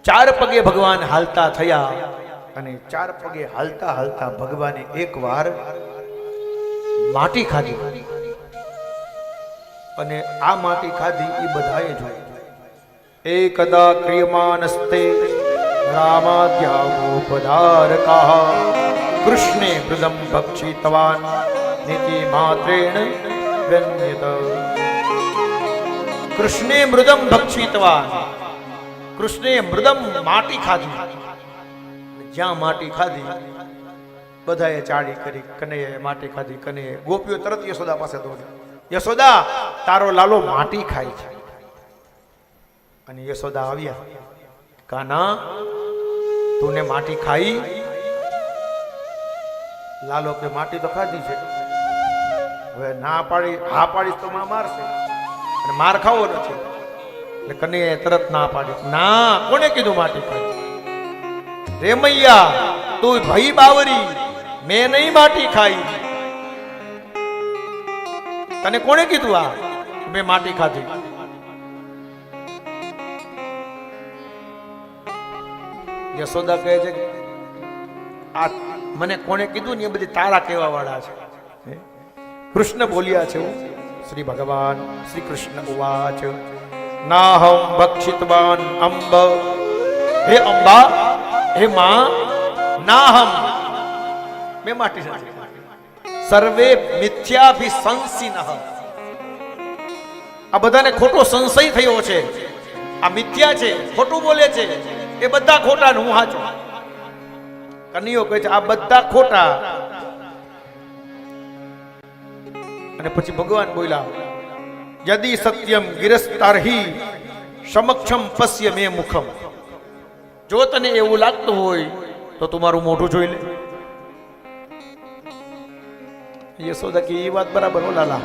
ચાર પગે ભગવાન હાલતા થયા અને ચાર પગે હાલતા હાલતા ભગવાને એકવાર માટી ખાધી અને આ માટી ખાધી એ બધાએ જોઈ. એકદા ક્રિયમાનસ્તે રામાદ્યાગોપધારકા કૃષ્ણે મૃદમ ભક્ષિતવાન નીતિ માત્રેણ વ્યન્યત. કૃષ્ણે મૃદમ ભક્ષિતવાન, કૃષ્ણે મૃદમ માટી ખાધી. જ્યાં માટી ખાધી બધાએ ચાડી કરી. કનૈયાએ માટી ખાધી. કનૈયાએ ગોપીઓ તરત યશોદા પાસે દોડી, યશોદા તારો લાલો માટી ખાય છે. અને યશોદા આવ્યા, કાના તુને માટી ખાઈ? લાલો કે માટી તો ખાધી છે. હવે ના પાડી, હા પાડી તો માં મારશે અને માર ખાવો નથી. એટલે કનૈયાએ તરત ના પાડી. ના, કોને કીધું માટી ખાઈ? રે મૈયા તું ભાઈ બાવરી, મેં નહીં માટી ખાઈ. તને કોણે કીધું આ મેં માટી ખાધી? યશોદા કહે છે આ મને કોણે કીધું ને એ બધી તારા કહેવા વાળા છે. કૃષ્ણ બોલ્યા છે, શ્રી ભગવાન શ્રી કૃષ્ણ ઉવાચ નાહમ ભક્ષિતવાન અંબ. હે અંબા, હે માં, નાહમ મેં માટી નથી. સર્વે મિથ્યાભિસંસિનઃ. આ બધાને ખોટો સંશય થયો છે. આ મિથ્યા છે, ખોટું બોલે છે, એ બધા ખોટા ને હું સાચો. કનૈયો કહે છે આ બધા ખોટા. અને પછી ભગવાન બોલ્યા યદિ સત્યમ ગિરસ્તારહી સમક્ષમ પશ્ય મે મુખમ. જો તને એવું લાગતું હોય તો તું મારું મોઢું જોઈ લે. યશોદા કે એ વાત બરાબર હો લાલા,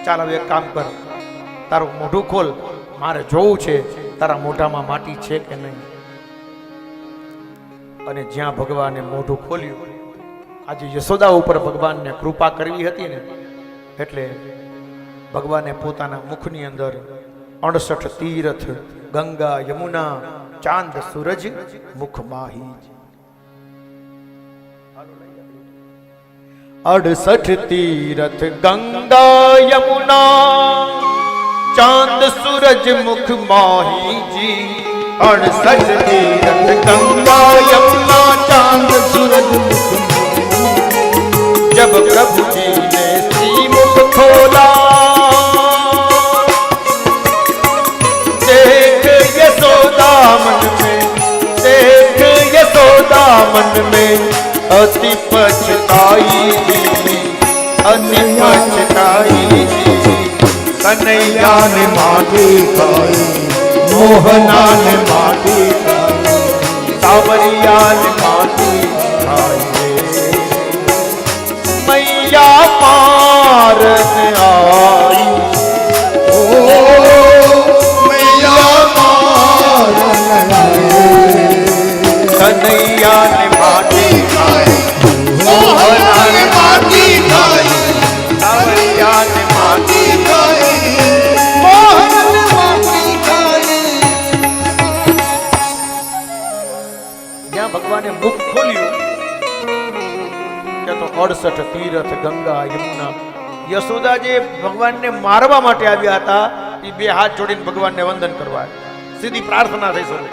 ચાલ હવે એક કામ કર, તારું મોઢું ખોલ, મારે જોવું છે તારા મોઢામાં માટી છે કે નહીં. અને જ્યાં ભગવાને મોઢું ખોલ્યું, આજે યશોદા ઉપર ભગવાનને કૃપા કરવી હતી ને, એટલે ભગવાને પોતાના મુખની અંદર 68 તીર્થ, ગંગા યમુના ચાંદ સૂરજ મુખ માહી. 68 તીર્થ ગંગા યમુના ચાંદ સૂરજ મુખ માહી જી. 68 તીર્થ ગંગા યमुना चांद सूरज मुख. जब प्रभु जी ने श्री मुख खोला, देख यशोदा मन में, देख यशोदा मन में अति पछताई, अति पछताई. कन्हैया ने माटी खाई, मोहना ने माटी खाई, सावरिया ने माटी खाई. मैया पार आई, ओ मैया पार आई. कन्हैया ने माटी खाई, मोहना ने माटी खाई, सावरिया ने माटी खाई, मोहन ने माटी खाई. જ્યાં ભગવાને મુખ ખોલ્યું ત્યાં તો 68 તીર્થ ગંગા યમુના. યશોદા જે ભગવાનને મારવા માટે આવ્યા હતા એ બે હાથ જોડીને ભગવાનને વંદન કરવા સીધી પ્રાર્થના થઈ શકે.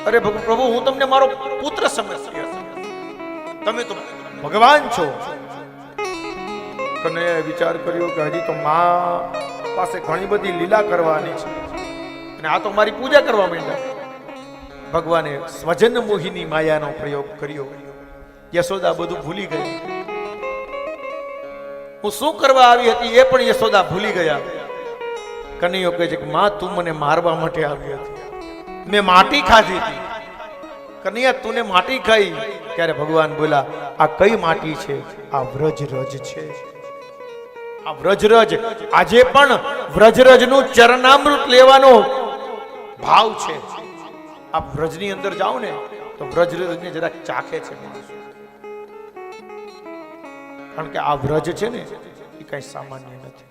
અરે પ્રભુ, હું તમને મારો પુત્ર સમજ્યો, તમે તો ભગવાન છો. કનૈયાએ વિચાર કર્યો કે હજી તો મા પાસે ઘણી બધી લીલા કરવાની છે અને આ તો મારી પૂજા કરવા માંડ્યા. ભગવાને સ્વજન મોહિની માયાનો પ્રયોગ કર્યો. યશોદા બધું ભૂલી ગઈ. હું શું કરવા આવી હતી એ પણ યશોદા ભૂલી ગયા. કનૈયો કહે છે કે માં, તું મને મારવા માટે આવી હતી, મેં માટી ખાધી હતી. કનૈયા, તુને માટી ખાઈ? ત્યારે ભગવાન બોલા આ કઈ માટી છે? આ વ્રજરજ છે. આ વ્રજરજ, આજે પણ વ્રજરજનું ચરણામૃત લેવાનો ભાવ છે. આ વ્રજની અંદર જાઓ ને તો વ્રજરજને જરાક ચાખે છે માણસ. કારણ કે આ વ્રજ છે ને એ કઈ સામાન્ય નથી.